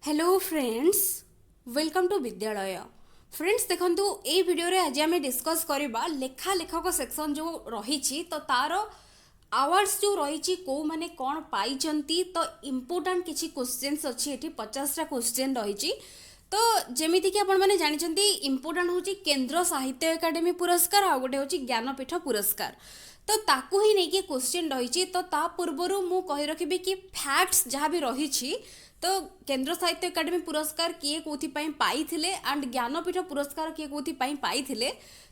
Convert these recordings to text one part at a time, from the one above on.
Hello friends, welcome to विद्यालय। Friends देखंतु ए video रे आज आमे डिस्कस करबा लेखा लेखक सेक्शन जो रही तो तार अवार्ड्स जो रही को माने कौन पाई तो इम्पोर्टाट किसी क्वेश्चंस अच्छी एठी 50टा क्वेश्चन रही। तो जेमिति कि आपण माने जानिचंती इम्पोर्टाट होची केंद्र साहित्य एकाडेमी पुरस्कार आ गोटे होची ज्ञानपीठ पुरस्कार। तो ताकू ही नहीं कि क्वेश्चन रही तो ता पूर्वरु मु कहि रखिबी कि फैक्ट्स जहाँ भी रही तो केंद्र साहित्य एकाडेमी पुरस्कार किए कोथि पई पाइथिले एंड ज्ञानपीठ पुरस्कार किए कोथि पई पाइथिले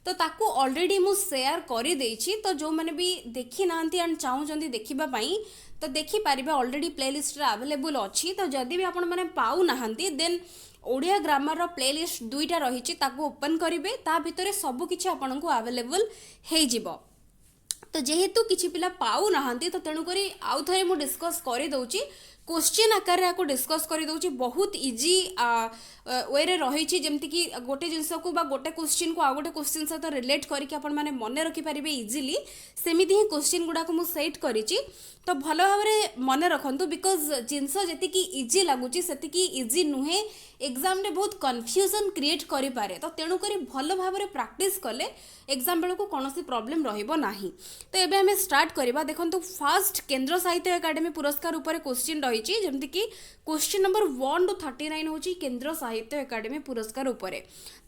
तो ताकू ऑलरेडी मु शेयर करि देछि। तो जो माने भी देखि नांती एंड चाहूचंती देखिबा पई तो देखि परिबे ऑलरेडी प्लेलिस्ट रे अवेलेबल अछि। तो जदि भी आपण माने पाउ नाहंती देन ओडिया ग्रामर रो प्लेलिस्ट दुईटा रहिछि ताकू ओपन करिवे ता भितरे सब किछि आपनकू अवेलेबल हे जिवो। तो जेहेतु किछि पिला पाउ नाहंती तो तेणु करी आउ थरे मु डिस्कस करि दउछि क्वेश्चन आकार रे डिस्कस कर दउछि बहुत इजी वे रे रही जमती कि गोटे जिनस को बा गोटे क्वेश्चन को आ गोटे क्वेश्चन सहित रिलेट करके आपण माने मन रखि पारिबे इजीली सेमिति ही क्वेश्चन गुडा को मु सेट करिछि। तो भल भाव मन रखंतु बिकॉज जिनस जति कि इजी लागुछि सेति कि इजी नुहे एग्जाम रे बहुत कन्फ्यूजन क्रिएट करि पारे। तो तेणु करी भल भाव रे प्रैक्टिस कले एग्जाम बेलू को कौन प्रॉब्लम रहिबो नाही। तो एबे हमें स्टार्ट करबा देखंतु फर्स्ट केंद्र साहित्य एकाडेमी पुरस्कार ऊपर क्वेश्चन रही जमती कि क्वेश्चन नंबर 1 to 39 होची केंद्र साहित्य एकाडेमी पुरस्कार ऊपर।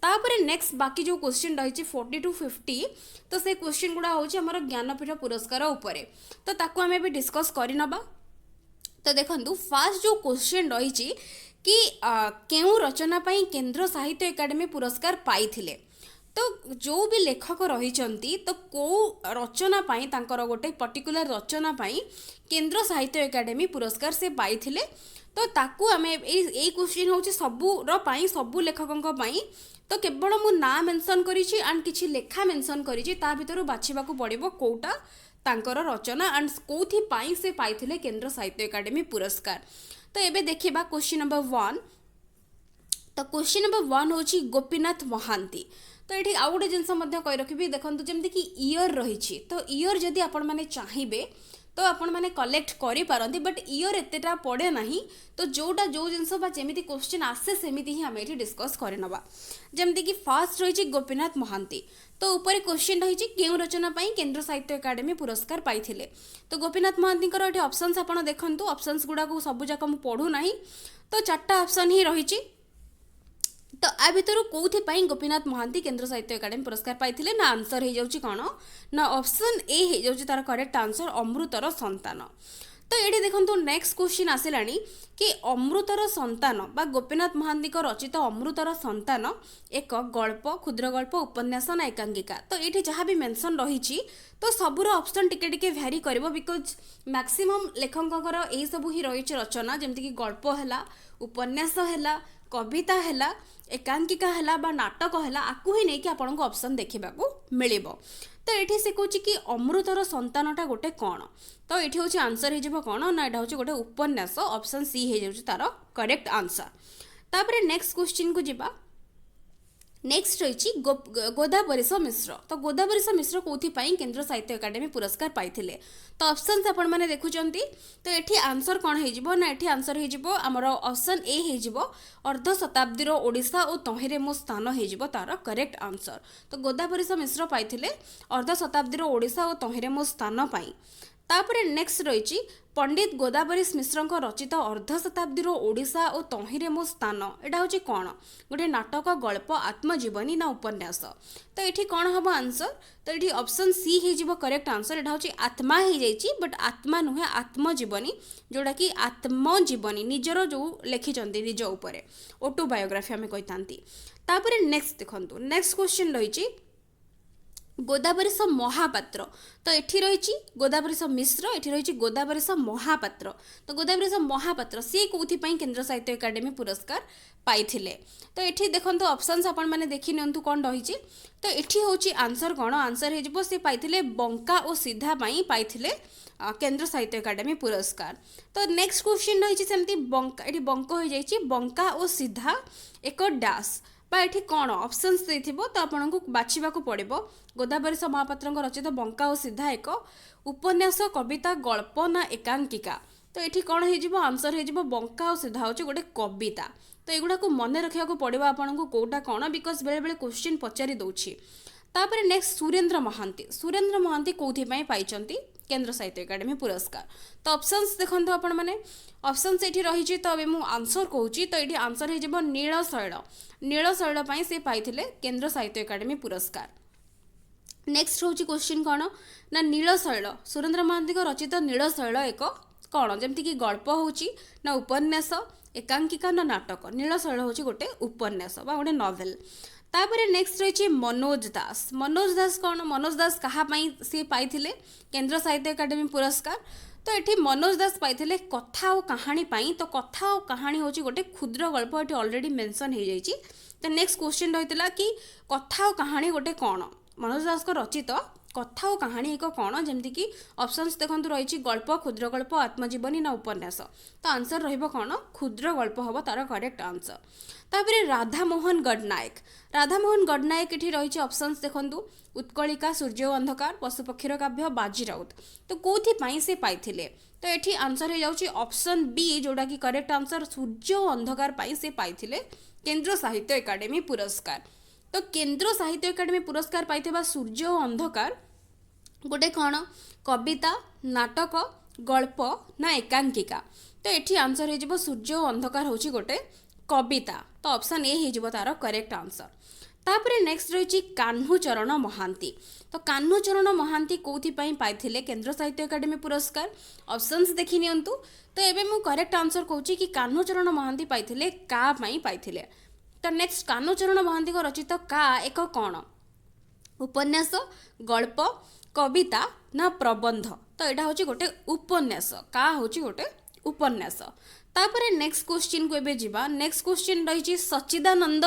तापर नेक्स्ट बाकी जो क्वेश्चन रही 40 to 50 तो से क्वेश्चन गुड़ा होची हमर ज्ञानपीठ पुरस्कार ऊपर। तो ताको हमें भी डिस्कस करिनबा। तो देखंतु फर्स्ट जो क्वेश्चन रही कि केउ रचना पई केंद्र साहित्य एकाडेमी पुरस्कार पाइथिले। तो जो भी लेखक रही तो कौ रचना पाई तांकर गोटे पर्टिकुलर रचना पाई केंद्र साहित्य एकाडेमी पुरस्कार से पाइथिले। तो ताकू आमे ए क्वेश्चन होची सबु रो पाई सबु लेखकंक पाई। तो केवल मु ना मेंशन करिछि एंड किछि लेखा मेंशन करिछि ता भितरु बाछिबाकू पड़िबो कोटा तांकर रचना एंड कोथि पाई से पाइथिले केंद्र साहित्य एकाडेमी पुरस्कार। तो एबे देखिबा क्वेश्चन नंबर 1। तो क्वेश्चन नंबर 1 होची गोपीनाथ महांती। तो ये आउ गोटे जिनस कही रखी देखो जमी कि इयर रही तो इयर जदि आपण मैंने चाहिए तो आपण मैंने कलेक्ट करि पारंती बट इयर एतेटा पड़े ना। तो जोटा जो जिनस जमी क्वेश्चन आसे सेमिति ही आम ये डिस्कस करनबा। जमती कि फास्ट रही गोपीनाथ महांती। तो ऊपर क्वेश्चन रही केउ रचना पाई केंद्र साहित्य एकाडेमी पुरस्कार पाइथिले। तो गोपीनाथ महांती ये ऑप्शंस आप देखु ऑप्शंस गुड़ा सब जाक मुझे पढ़ू ना। तो 4टा ऑप्शन ही रही। तो आ भितर कौथि पाई गोपीनाथ महांती केंद्र साहित्य एकाडेमी पुरस्कार पाइथिले ना आंसर हो जाउची कौन ना ऑप्शन ए हो जाउची तार करेक्ट आंसर अमृतर संतान। तो ये देखो नेक्स्ट क्वेश्चन आसिलानी कि अमृतर संतान बा गोपीनाथ महांती रचित अमृतर संतान एक गल्प क्षुद्र गल्प उपन्यास ना एकांकिका। तो ये जहाँ भी मेंशन रही तो सबूर ऑप्शन टिके टिके भ्यारी करिवो बिकॉज मैक्सिमम लेखकंकर यही सब ही रही रचना जमती कि गल्प है उपन्यास है कविता है एकांकिका है बा नाटक है आपको ही नहीं कि आपन को ऑप्शन देखा मिलिबो। तो ये से कहूँ कि अमृतर संतानटा गोटे कौन। तो ये हूँ आंसर हो कौन ना यहाँ हूँ गोटे उपन्यास ऑप्शन सी हो जाए तार करेक्ट आंसर। तापर नेक्स्ट क्वेश्चन को जीवा। नेक्स्ट रही गोदावरीश मिश्र। तो गोदावरीश मिश्र कौथि पाई केंद्र साहित्य एकाडेमी पुरस्कार पाइथिले। तो ऑप्शंस आपण माने देखुचंती। तो एठी आंसर कौन हो ना एठी आंसर हो आमर ऑप्शन ए हो अर्ध शताब्दीर ओडिशा और तहिरे मो स्थान हो तार करेक्ट आंसर। तो गोदावरीश मिश्र पाइथिले अर्ध शताब्दीर ओडिशा और तहिरे मो स्थान पाई। तापर नेक्स्ट रही पंडित गोदावरीश मिश्र रचित अर्ध शताब्दीर ओडिशा और तहिरे मो स्थान यहाँ हूँ कौन गोटे नाटक गल्प आत्मजीवनी ना उपन्यास। तो ये कौन हम आंसर। तो ये ऑप्शन सी हो करेक्ट आंसर। यहाँ हूँ आत्मा हो जाइए बट आत्मा नुहे आत्मजीवनी जोड़ा कि आत्मजीवनी निजर जो लिखिं निज उपर ऑटोबायोग्राफी आम कही था। नेक्स्ट देखो नेक्स्ट क्वेश्चन रही गोदावरीश महापात्र। तो ये रही गोदावरीश मिश्र ये रही गोदावरीश महापात्र। तो गोदावरीश महापात्र सी कौथि केंद्र साहित्य एकाडेमी पुरस्कार पाइथिले। तो ये देखो ऑप्शंस आपण माने देखि नियंतु कौन रही। तो ये हूँ आंसर कौन आंसर हो सी पाइथिले बंका और सीधा पाइथिले केंद्र साहित्य एकाडेमी पुरस्कार। तो नेक्स्ट क्वेश्चन रही सेमती बंका ये बंक हो जाइए बंका और सीधा एक डैश बा ये कौन ऑप्शंस देथिबो। तो आपन को बाछिबा को पड़िबो गोदावरीश महापात्र रचित बंका और सीधा एक उपन्यास कविता गल्प ना एकांकिका। तो ये कौन हो आंसर हो बंका और सीधा हूँ गोटे कविता। तो एगुड़ा को मन रखा पड़ो आपको कौटा कौन बिकज बेले बेले क्वेश्चन पचारि दौर। तापर नेक्स्ट सुरेंद्र महांती कौन पाई केंद्र साहित्य एकाडेमी पुरस्कार। तो ऑप्शंस देखो आपण मैंने ऑप्शंस ये रही तो अभी मुझे आंसर कहूँ तो ये आंसर हो नीलशैल से पाई केंद्र साहित्य एकाडेमी पुरस्कार। नेक्स्ट हूँ क्वेश्चन कौन ना नीलशैल सुरेंद्र महांती रचित नीलशैल एक कौन जमती कि गल्प हूँ ना उपन्यास एकांकिका ना नाटक। नीलशैल हूँ गोटे उपन्यास बा गोटे नॉवेल। तापर नेक्स्ट रही मनोज दास कौन मनोज दास कहाँपाई सी पाई केंद्र साहित्य एकाडेमी पुरस्कार। तो ये मनोज दास पाई कथा और कहानी पाई। तो कथा और कहानी हूँ गोटे क्षुद्र गल्प ये ऑलरेडी मेंशन हो जाइए। तो नेक्स्ट क्वेश्चन रही कि कथा और कहानी गोटे कौन मनोज दास को रचित कथा और कहानी एक कौन जमती कि ऑप्शंस देखो रही गल्प क्षुद्र गल्प आत्मजीवनी ना उपन्यास। तो आंसर रहिबो कौन क्षुद्र गल्प हम तार करेक्ट आंसर। तापर राधामोहन गडनायक ये रही ऑप्शंस देखो उत्कलिका सूर्य और अंधकार पशुपक्षीर काव्य बाजीराउत। तो कौन से पाई तो ये आंसर हो जाऊँगी ऑप्शन बी जोड़ा कि करेक्ट आंसर सूर्य और अंधकार से पाई केंद्र साहित्य एकाडेमी पुरस्कार। तो केंद्र साहित्य एकाडेमी पुरस्कार पाई सूर्य और अंधकार गोटे कौन कविता नाटक गल्प ना एकांकिका। तो ये आंसर हो सूर्य और अंधकार हूँ गोटे कविता। तो ऑप्शन ए हो तार करेक्ट आंसर। तापर नेक्स्ट रही कान्हूचरण महांती। तो कान्हूचरण महांती कौन पाई केंद्र साहित्य एकाडेमी पुरस्कार ऑप्शंस देखी नियंतु। तो एबे मु करेक्ट आंसर कहूँ कि कान्हूचरण महांती पाई का पाई। तो नेक्स्ट कान्हूचरण महांती को रचित का एक कौन उपन्यास गल्प कविता ना प्रबंध। तो यहाँ हूँ गोटे उपन्यास का हूँ गोटे उपन्यास। तापर नेक्स्ट क्वेश्चन को एबे जीवा। नेक्स्ट क्वेश्चन रही सच्चिदानंद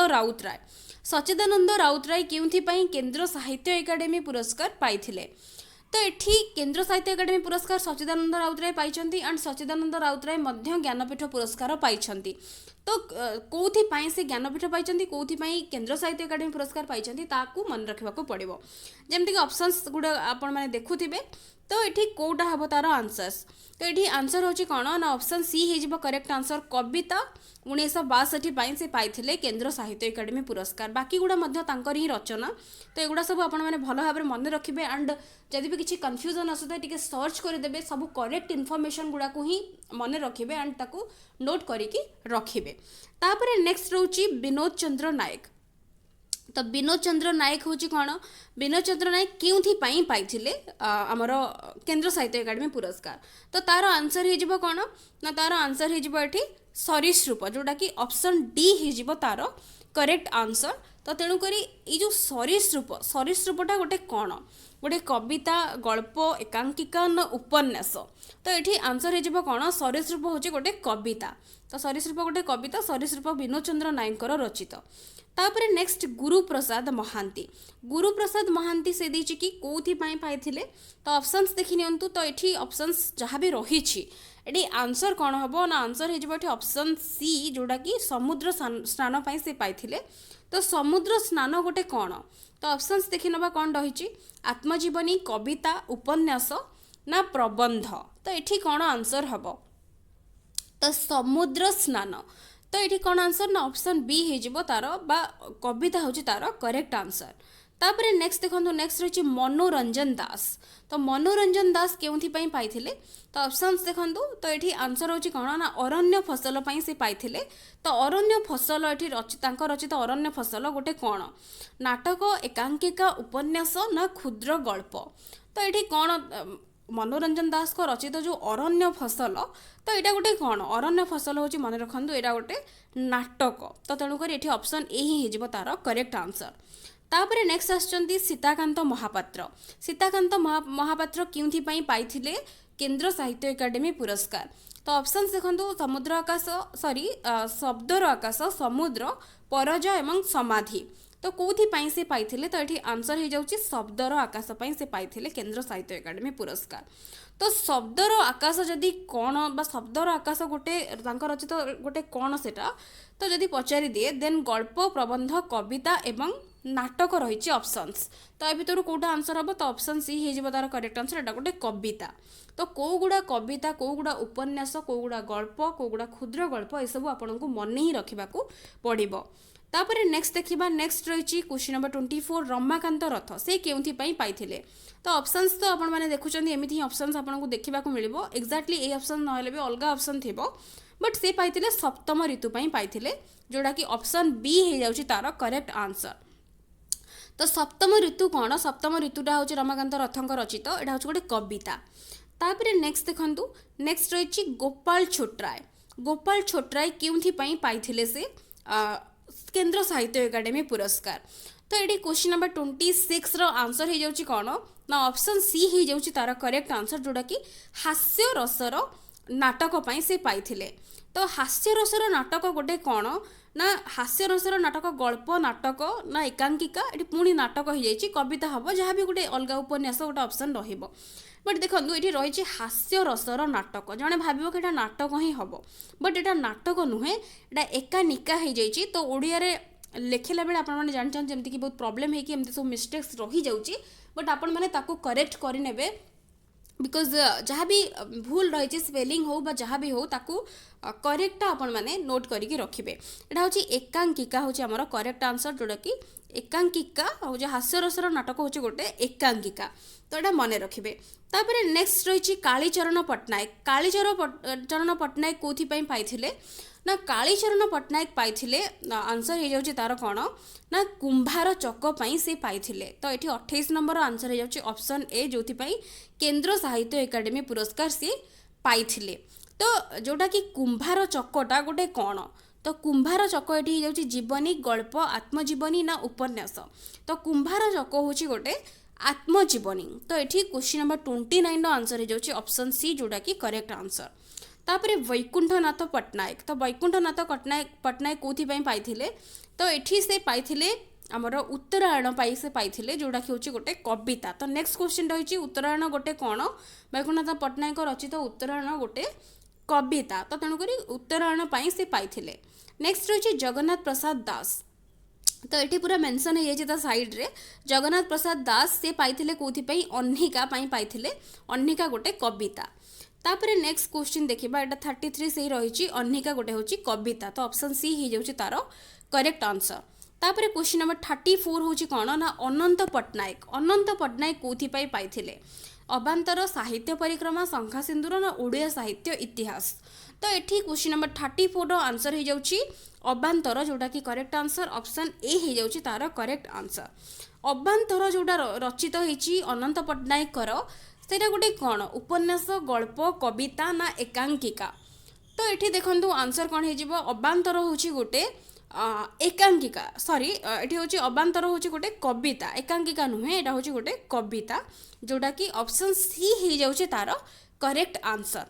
राउतराय क्यों केंद्र साहित्य एकाडेमी पुरस्कार पाई। तो ये केंद्र साहित्य एकाडेमी पुरस्कार सच्चिदानंद राउतराय पाई एंड सच्चिदानंद राउतराय ज्ञानपीठ पुरस्कार पाई। तो कौन से ज्ञानपीठ पाई कौन केंद्र साहित्य एकाडेमी पुरस्कार पाई मन रखा पड़ो जमती ऑप्शंस गुड़ा आपण मैंने देखुवे। तो ये कौटा हम तार आंसर्स। तो ये आंसर हूँ कौन ना ऑप्शन सी हो करेक्ट आंसर कविता 1962 से पाई केंद्र साहित्य एकाडेमी पुरस्कार। बाकी गुड़ा ही रचना। तो एगुड़ा सब आप भल भाव मन रखिए एंड जदि भी किसी कन्फ्यूजन आसुता टे सर्च करदे सब करेक्ट इनफॉरमेशन गुड़ा को ही मन रखिए एंड ताकू नोट करके रखिए। तापर नेक्स्ट रोची विनोद चंद्र नायक। तो विनोद चंद्र नायक हूँ कौन विनोद चंद्र नायक क्यों पाई आमर केंद्र साहित्य एकाडेमी पुरस्कार। तो तार आंसर हो कौन ना तार आंसर हो सरीसृप जोटा कि ऑप्शन डी हो तार करेक्ट आंसर। तो तेणुक ये जो सरीसृपटा गोटे कौन गोटे कविता गल्प एकांकिका न उपन्यास। तो ये आंसर हो कौन सरीसृप हूँ गोटे कविता। तो सरीसृप गोटे कविता सरीसृप विनोद चंद्र नायक रचित। तापर नेक्स्ट गुरुप्रसाद महांती से देछि कि कौथि पाई पाइथिले। तो ऑप्शंस देखि नियंतु। तो ये ऑप्शंस जहाँ भी रही ये आंसर कौन हम ना आंसर हो ऑप्शन सी जोड़ा कि समुद्र स्नान पाई से पाइथिले। तो समुद्र स्नान गोटे कौन तो ऑप्शंस देखि नबा कौन रही आत्मजीवनी कविता उपन्यास ना प्रबंध। तो ये कौन आंसर हम तो समुद्र स्नान। तो ये कौन आंसर ना ऑप्शन बी हो तार बा कविता हूँ तार करेक्ट आंसर। तापर नेक्स्ट देखो नेक्स्ट रही मनोरंजन दास। तो मनोरंजन दास क्यों पाई तो ऑप्शंस देखो। तो ये आंसर हूँ कौन ना अरण्य फसल से पाई। तो अरण्य फसल ये रचित अरण्य फसल गोटे कौन नाटक एकांकिका उपन्यास ना क्षुद्र गल्प। तो ये कौन मनोरंजन दास को रचित जो अरण्य फसल। तो यहाँ गोटे कौन अरण्य फसल हूँ मन रखु यहाँ गोटे नाटक। तो तेणुक ये ऑप्शन ए ही हो तार करेक्ट आंसर। तापर नेक्स्ट आसचंती सीताकांत महापात्र क्यों पाई केंद्र साहित्य एकाडेमी पुरस्कार। तो ऑप्शंस देखो समुद्र आकाश शब्दर आकाश समुद्र परज एवं समाधि। तो कौन से पाई तो ये आंसर हो जाऊँगी शब्दर आकाश से पाई केंद्र साहित्य एकाडेमी पुरस्कार। तो शब्दर आकाश जदि कौन शब्दर आकाश गोटे रचित गोटे कौन सेटा। तो जदि पचारि दिए देन गल्प प्रबंध कविता एवं नाटक रही ऑप्शंस तो ए भितर कोटा आंसर हम तो ऑप्शन सी हो तार करेक्ट आंसर एटा गोटे कविता तो कौ गुड़ा कविता कौ गुड़ा उपन्यास कौ गुड़ा गल्प कौ गुड़ा क्षुद्र गल्प ये सब आपको मन ही रखा पड़ो तापर नेक्स्ट देखा नेक्स्ट रही क्वेश्चन नंबर 24 रमाकांत रथ से केउथि पाइथिले तो ऑप्शंस तो आपण मैंने देखुं एमती ही ऑप्शंस आपको देखा मिल एक्जाक्टली ये ऑप्शन ना भी अलग ऑप्शन थी बट से पाइथिले सप्तम ऋतु पाइथिले जोड़ा कि ऑप्शन बी हो जाउछि तार करेक्ट आंसर तो सप्तम ऋतु कौन सप्तम ऋतुटा हूँ रमाकांत रथक रचित यहाँ हूँ गोटे कविता तापर नेक्स्ट देखु नेक्स्ट रही गोपाल छोटराय केउथि पाइथिले से केंद्र साहित्य एकाडेमी पुरस्कार तो ये क्वेश्चन नंबर 26 आंसर हो जाउछि कौन ना ऑप्शन सी हो जाउछि तार करेक्ट आंसर जोड़ा कि हास्य रसर नाटक से पाइथिले तो हास्य रसर नाटक गोटे कौन ना हास्य रसर नाटक गल्प नाटक ना एकांकिका ये पुणी नाटक हो जाइए कविता हम जहाँ भी गोटे अलग उपन्यास गोटे ऑप्शन रहिबो बट देखो ये रही हास्य रसर नाटक जड़े भाव कि नाटक ही हम बट यहाँ नाटक नुहे यहाँ एकानिका हो जाइए तो ओडिया लेखिला बेले आपने जानते जमी कि बहुत प्रोब्लेम है कि एमती सब मिस्टेक्स रही जाउची बट आपण मैंने करेक्ट करने बिकज जहाँ भी भूल रही स्पेलिंग हो जहाँ भी हो ताकू करेक्ट आपण मैंने नोट करके रखिए यहाँ हूँ एकांकिका हूँ आमर करेक्ट आंसर जोड़ा कि एकांकिका हूँ हास्यरसर नाटक हूँ गोटे एकांकिका तो यहाँ मन रखिए तापर नेक्स्ट रही कालीचरण पट्टनायक कौथि पाइथिले ना कालीचरण पट्टनायक पाइथिले आंसर हो जाउछि तार कौन ना कुंभार चक से पाइथिले तो ये 28 नंबर आंसर हो जाउछि ऑप्शन ए जो केंद्र साहित्य एकाडेमी पुरस्कार से पाइथिले तो जोटा कि कुंभार चकटा गोटे कौन तो कुंभार चक ये हो जीवनी गल्प आत्मजीवनी ना उपन्यास तो कुंभार चक हूँ गोटे आत्मजीवनी तो ये क्वेश्चन नंबर 29 आंसर हो जाउछि ऑप्शन सी जोटा कि करेक्ट आंसर तापर वैकुंठनाथ पट्टनायक तो वैकुंठनाथ पट्टनायक कौथि पाइथिले तो ये से पाइथिले आमर उत्तरायण से पाइथिले जोड़ा कि हूँ गोटे कविता तो नेक्स्ट क्वेश्चन रही उत्तरायण गोटे कौन वैकुंठनाथ पट्टनायक रचित उत्तरायण गोटे कविता तो तेणुक उत्तरायण से पाइथिले नेक्स्ट रही जगन्नाथ प्रसाद दास तो ये पूरा मेंशन हो जाए साइड रे जगन्नाथ प्रसाद दास से पाइथिले कौथि अन्हिका पाइथिले अन्हिका गोटे कविता तापर नेक्स्ट क्वेश्चन देखा यहाँ 33 से रही अन्हिका गोटे हूँ कविता तो ऑप्शन सी हो जाउछि तार करेक्ट आंसर तापर क्वेश्चन नंबर 34 हूँ कौन ना अनंत पट्टनायक कौथि पाइथिले अबांतर साहित्य परिक्रमा शंखा सिंदूर ना ओडिया साहित्य इतिहास तो ये क्वेश्चन नंबर 34 आंसर हो जाउछि अबांतर जोटा कि करेक्ट आंसर ऑप्शन ए हो जाउछि तार करेक्ट आंसर अबांतर जोटा रचित होइछि अनंत पट्टनायक सेटा गोटे कौन उपन्यास गल्प कविता ना एकांकिका तो ये देखो आंसर कौन हो अबांतर हूँ गोटे एकांकिका सॉरी ये हूँ अबांतर हूँ गोटे कविता एकांकिका नुहे यहाँ हूँ गोटे कविता जोटा कि ऑप्शन सी हो जाउछि तार करेक्ट आंसर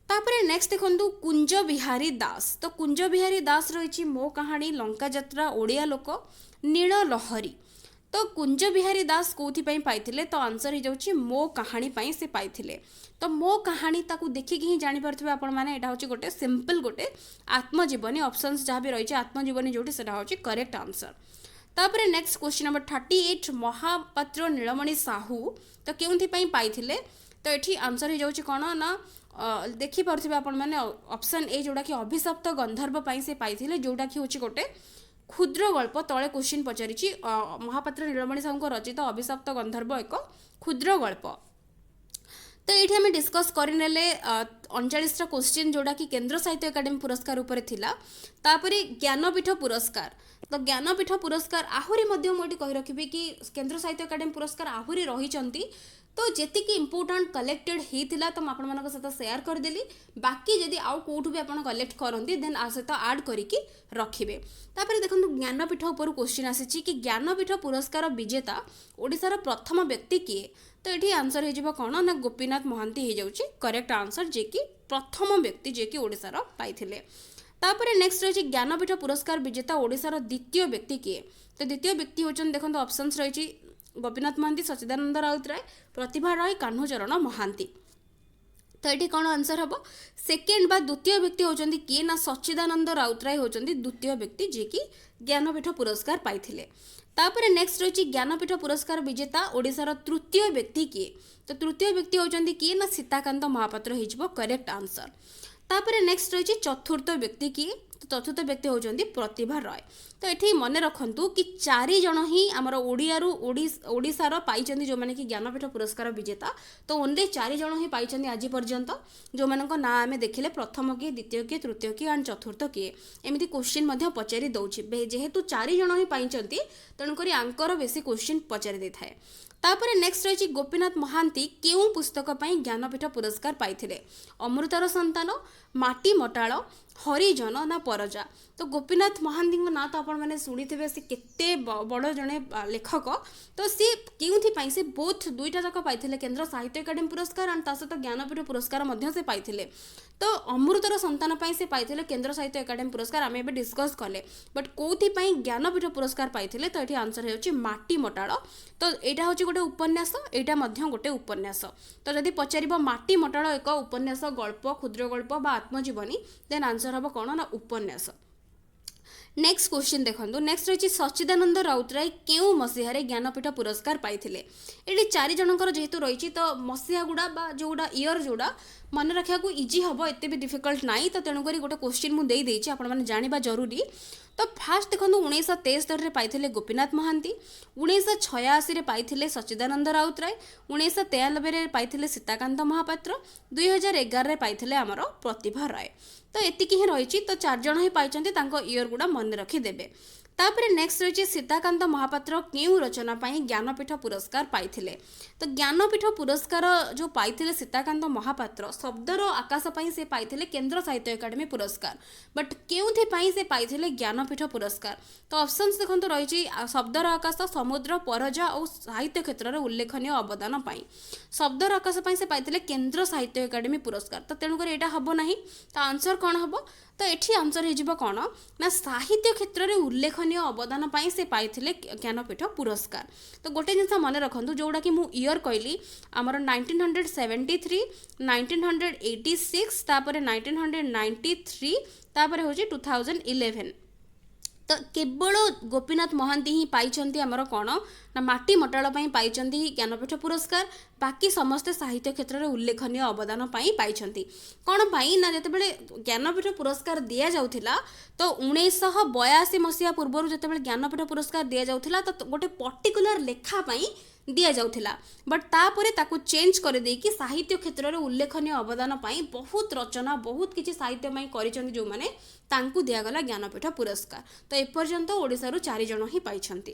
तापर नेक्स्ट देखो कुंज बिहारी दास तो कुंज बिहारी दास रही मो कहानी लंका यात्रा ओडिया लोक नील लहरी तो कुंज बिहारी दास कौथि पाइथिले तो आंसर हो जाउछि मो कहानी से पाइथिले तो मो कहानी ताकू देखिकी ही जानि पारथिबे आपण माने एटा होछि गोटे सिंपल गोटे आत्मजीवनी ऑप्शंस जहाँ भी रही आत्मजीवनी जोटी सेटा होछि करेक्ट आंसर तापर next question number 38 Mohapatra Nilamani Sahu तो केउथि पाइथिले तो ये आंसर हो जाउछि कोन ना देखि पारथिबे आपण माने ऑप्शन ए जोटा कि अभिशप्त गंधर्व से पाइथिले जोटा कि होछि गोटे क्षुद्र गल्प तले क्वेश्चन पचारि महापात्र नीलमणि साहू रचित अभिशप्त गंधर्व एक क्षुद्र गल्प तो ये आम डिस्कस करने 39टा क्वेश्चन जोड़ा कि केंद्र साहित्य एकाडेमी पुरस्कार उपर थिला तापरे ज्ञानपीठ पुरस्कार तो ज्ञानपीठ पुरस्कार आहुरी मुझे कही रखी कि केंद्र साहित्य एकाडेमी पुरस्कार आहुरी रही तो जी इंपोर्टाट कलेक्टेड होता तो आपण मान सहित सेयार करदेली बाकी जदि आउ कौटू भी आप कलेक्ट करती देन आ सहित आड करके रखिए तापर देखो ज्ञानपीठ उपर क्वेश्चन आसी कि ज्ञानपीठ पुरस्कार विजेता ओडिशार प्रथम व्यक्ति किए तो ये आंसर हो कौन ना गोपीनाथ महांती हो जाउछि करेक्ट आंसर जे कि प्रथम व्यक्ति जे कि ओडिशार पाइथिले तापर नेक्स्ट रही ज्ञानपीठ पुरस्कार विजेता ओडिशार द्वितीय व्यक्ति किए तो द्वितीय व्यक्ति होचन देखो ऑप्शंस रही गोपीनाथ महांती सच्चिदानंद राउतराय प्रतिभा राय कान्हूचरण महांती तो ये कौन आंसर हम सेकेंड बा द्वितीय व्यक्ति होचंदी किए ना सच्चिदानंद राउतराय होचंदी द्वितीय व्यक्ति जे कि ज्ञानपीठ पुरस्कार पाइथिले तापर नेक्स्ट रही ज्ञानपीठ पुरस्कार विजेता ओडिशार तृतीय व्यक्ति किए तो तृतीय व्यक्ति होचंदी किए ना सीताकांत महापात्र हो करेक्ट आंसर। तापर नेक्स्ट रही चतुर्थ व्यक्ति किए तो चतुर्थ व्यक्ति होचंदी प्रतिभा रॉय। तो ये मन रखु कि 4 जन ही आमर ओडियारू ओडिशार पाइछन्ती जो माने कि ज्ञानपीठ पुरस्कार विजेता तो ओनली 4 जन ही पाइछन्ती आज पर्यंत जो मानक ना आमे देखिले प्रथम किए द्वितीय किए तृतीय किए एंड चतुर्थ किए एमती क्वेश्चन मध्य पचारि दउछि जेहेतु 4 जन ही पाइछन्ती तेणुकरी आंकर बेसी क्वेश्चन पचारि देथाय। तापर नेक्स्ट रही गोपीनाथ महांती केउं पुस्तक पई ज्ञानपीठ पुरस्कार पाइथिले अमृतर संतान माटी मटाळ हरिजन ना परजा। तो गोपीनाथ महांती ना तो आपण मैंने शुणी थे सी केते बड़ जड़े लेखक तो सी के से बोथ दुईटा जाक पाइथिले केंद्र साहित्य एकाडेमी पुरस्कार एंड ता सहित ज्ञानपीठ पुरस्कार मध्य से पाइथिले। तो अमृतर संतान पाई से पाइथिले केंद्र साहित्य एकाडेमी पुरस्कार आमे एबे डिस्कस कले बट कोथि पई ज्ञानपीठ पुरस्कार पाइथिले तो एठी आंसर हेउची माटी मटाळ। तो एटा होची गोटे उपन्यास एटा मध्य गोटे उपन्यास तो जदि पचारिबो माटी मटाळ एक उपन्यास गल्प क्षुद्र गल्प बा आत्मजीवनी देन आंसर हबो कोन ना उपन्यास। नेक्स्ट क्वेश्चन देखो नेक्स्ट रही सच्चिदानंद राउतराय केउ मसीहारे ज्ञानपीठ पुरस्कार पाइथिले ये 4 जनकर जेहेतु रही तो मसीहा गुड़ा बा जोड़ा इयर जोड़ा मन रखा इजी हम एत भी डिफिकल्ट नाई तो तेणुक गोटे क्वेश्चन मुझे आपने जाना जरूरी। तो फास्ट देखो 1973 पाइथिले गोपीनाथ महांती 1986 पाइथिले सच्चिदानंद राउतराय 1993 पाइथिले सीताकांत महापात्र 2011 पाइथिले आमर प्रतिभा राय। तो एतिकी ही रही तो 4 जन ही पाइछन्ती तांको इयर गुड़ा मन रखिदेवे। तापर नेक्स्ट रही सीताकांत महापात्र केउ रचना पाई ज्ञानपीठ पुरस्कार पाइथिले तो ज्ञानपीठ पुरस्कार जो पाइथिले सीताकांत महापात्र शब्दर आकाश पाई से पाइथिले केंद्र साहित्य एकाडेमी पुरस्कार बट केउथि पाई से पाइथिले ज्ञानपीठ पुरस्कार। तो ऑप्शंस देखंतु रही शब्दर आकाश समुद्र परजा और साहित्य क्षेत्र में उल्लेखनीय अवदान पाई शब्दर आकाश पाई से पाइथिले केंद्र साहित्य एकाडेमी पुरस्कार। तो तेणुकर एटा हबो नाही तो आंसर कौन हम तो ये आंसर हो कौन ना साहित्य क्षेत्र में उल्लेखनीय अवदान पाई से पाइथिले ज्ञानपीठ पुरस्कार। तो गोटे जिनस मन रखु जोड़ा कि मु इयर कहली आमर 1973 1986 तापर 1993 तापर हो 2011 तो केवल गोपीनाथ महांती ही पाइछन्ती आमर कौन ना माटी मटाळ पाई पाइछन्ती ज्ञानपीठ पुरस्कार बाकी समस्ते साहित्य क्षेत्र में उल्लेखनीय अवदान पाई पाइछन्ती कौन पाई ना जेतेबेले ज्ञानपीठ पुरस्कार दिया जाउथिला तो 1982 मसीहा पूर्व जेतेबेले ज्ञानपीठ पुरस्कार दिया जाउथिला तो गोटे पर्टिकुलर लेखा पाई दिया जाउथिला बट तापरे ताकू चेंज कर देकी साहित्य क्षेत्र में उल्लेखनीय अवदान पाई बहुत रचना बहुत किछि साहित्य माई करिसन्ती जो माने तांकू दियागला ज्ञानपीठ पुरस्कार। तो एपर्यंत ओडिशारू 4 जन ही पाइछन्ती।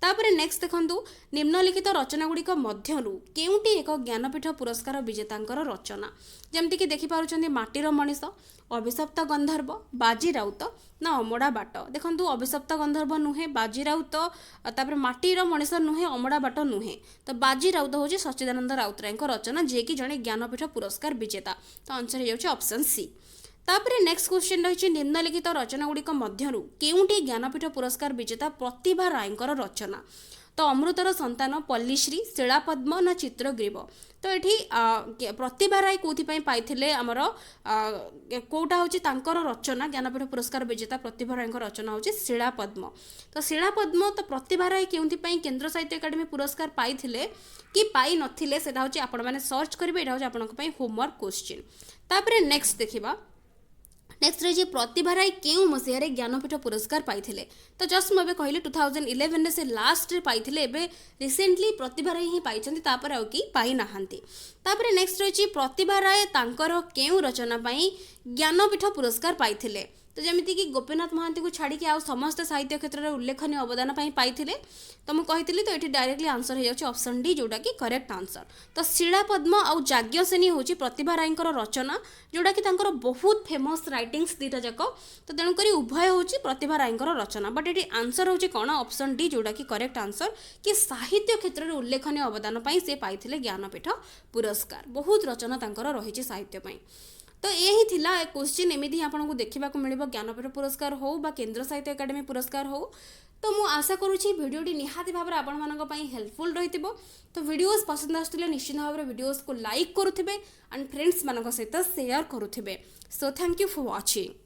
तापरे नेक्स्ट देखंतु निम्नलिखित रचना गुड़िक मध्यरु केउटी एक ज्ञानपीठ पुरस्कार विजेतांकर रचना जेमति कि देखि पारुछन्ती माटीर मनीष अभिशप्त गंधर्व बाजी राउत ना अमड़ा बाट। देखंतु अभिशप्त गंधर्व नुहे बाजी राउत तापर माटीर मनीष नुहे अमड़ा बाट नुहे तो बाजी राउत होची सच्चिदानंद राउतराय रचना जे कि जड़े ज्ञानपीठ पुरस्कार विजेता। तो आंसर हो ऑप्शन सी। तापर नेक्स्ट क्वेश्चन रही निम्नलिखित रचना गुड़िक मध्यरु केउटी ज्ञानपीठ पुरस्कार विजेता प्रतिभा रायंकर रचना तो अमृतर संतान पल्लीश्री शिलापद्म ना चित्रग्रीव। तो ये प्रतिभा राय कौन पाइथिले आमर कौटा हूँ तांकर रचना ज्ञानपीठ पुरस्कार विजेता प्रतिभा राय रचना हूँ शिलापद्म। तो शिलापद्म तो प्रतिभा राय केउंथि केंद्र साहित्य एकाडेमी पुरस्कार पाइथिले कि पाई नथिले सेटा हूँ आपण मैंने सर्च करेंगे यहाँ हूँ आपंप होमवर्क क्वेश्चन। तापर नेक्स्ट देखा नेक्स्ट रही प्रतिभा राय केउ मसीहारे ज्ञानपीठ पुरस्कार पाइथिले तो जस्ट मुझे कहली 2011 से लास्ट पाइथिले एबे रिसेंटली प्रतिभा राय ही पाइछन्ती तापर आउ कि पाई नाहांती। तापर नेक्स्ट रही प्रतिभा राय तांकर केउ रचना पाई ज्ञानपीठ पुरस्कार पाइथिले तो जमीती कि गोपीनाथ महांती को छाड़ी आउ समस्त साहित्य क्षेत्र में उल्लेखनीय अवदान पाइथिले तो मुझे कही तो ये डायरेक्टली आंसर हो जाए ऑप्शन डी जोटा कि करेक्ट आंसर। तो शिलापद्म आउ जाज्ञसेनी हूँ प्रतिभा राय रचना जोटा कि बहुत फेमस राइटिंग्स दीटा जाक तो तेणुक उभय हूँ प्रतिभा राय रचना बट ये आंसर हूँ कौन ऑप्शन डी जोटा कि करेक्ट आंसर कि साहित्य क्षेत्र में उल्लेखनीय अवदान से पाइथिले ज्ञानपीठ पुरस्कार बहुत रचना तांकर रही साहित्य। तो यही थिला क्वेश्चन एमती आपको देखा मिल ज्ञानपीठ पुरस्कार हो बा केंद्र साहित्य एकाडेमी पुरस्कार हो। तो मु आशा करुँची भिडियोटी निहाती भाव में आपण हेल्पफुल रही। तो वीडियोस पसंद आसुले निश्चित भाव में वीडियोस को लाइक करुथिबे एंड फ्रेंड्स मान सहित शेयर करुथिबे। So thank you for watching.